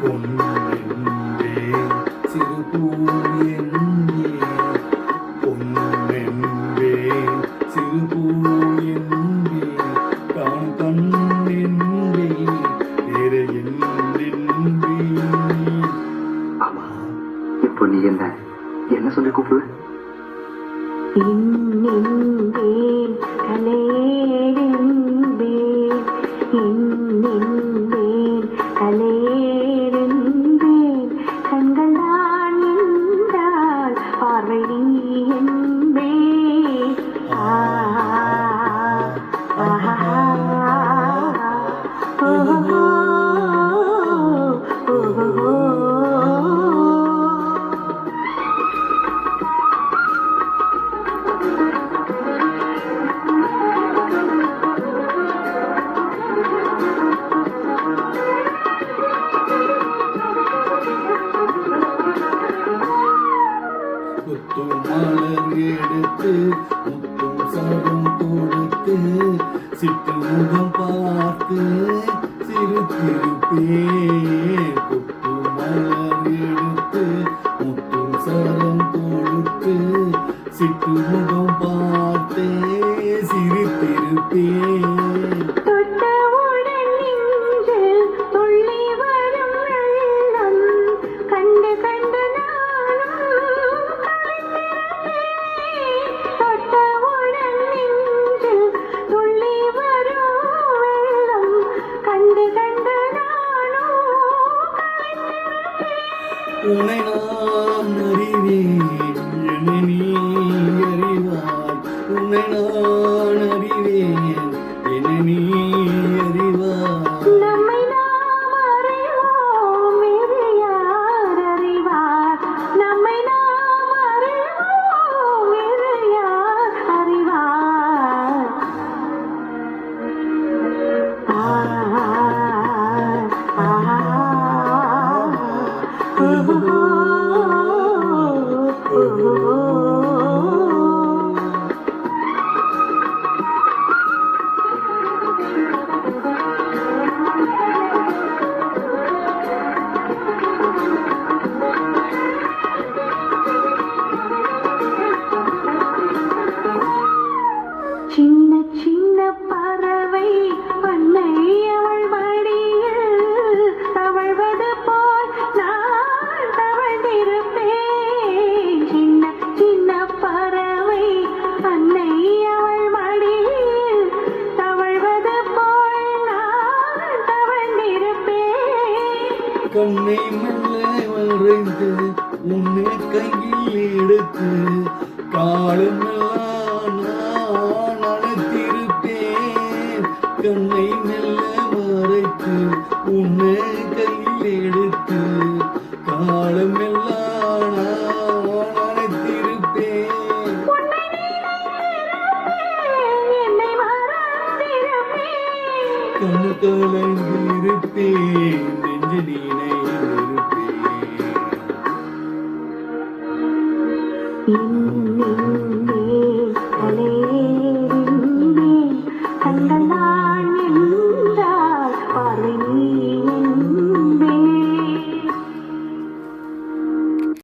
பொன்னென்பே சிறுபூ என்பே பொன்னென்பே சிறுபூ என்பே தான் கண்ணென்பே வேற என்னென்பே. ஆமா, இப்போ நீ என்ன சொல்லி கூப்பிடுவ? இன்னென்பேன் கலையேறென்பேன் இன்னென்பேன் கலையேறென்பேன் கண்கள் தான் என்றால் பார்வை நீ என்பேன். முத்தும் மலர் எடுத்து முத்தும் சரம் கொடுத்து சிட்டு முகம் பார்த்து சிரித்திருப்பேன். முத்தும் மலர் எடுத்து முத்தும் சரம் கொடுத்து சிட்டு முகம் பார்த்து சிரித்திருப்பேன். தொட்டவுடன் நெஞ்சில் துள்ளி வரும் வெள்ளம் கண்டு கண்டு நானும் கலைந்திருப்பேன். தொட்டவுடன் நெஞ்சில் துள்ளி வரும் வெள்ளம் கண்டு கண்டு நானும் கலைந்திருப்பேன். உன்னை நான் அறிவேன் என்னை நீ அறிவாய். உன்னை நான் அறிவேன் என்னை நீ அறிவாய். நம்மை நாம் அறிவோம் வேறு யார் அறிவார். நம்மை நாம் அறிவோம் வேறு யார் அறிவார். சின்ன சின்ன பறவை பண்ணை அவள் மடியில் தவழ்வது போல் நான் தவழ்ந்திருப்பேன். சின்ன சின்ன பறவை பண்ணை அவள் மடியில் தவழ்வது போல் நான் தவழ்ந்திருப்பேன். கண்ணை மெல்ல வரைந்து உன்னை கையில் எடுத்து காலமெல்லாம் நான் அழைத்திருப்பேன். கண்ணை மெல்ல மறைத்து உன்னை கையில் எடுத்து காலமெல்லாம் நான் அழைத்திருப்பேன். உன்னை நினைத்திருப்பேன், என்னை மறந்திருப்பேன். கண்ணு கலங்கிருப்பேன் நெஞ்சு நினைந்திருப்பேன். இன்னென்பேன் கலையேறென்பேன் கண்கள்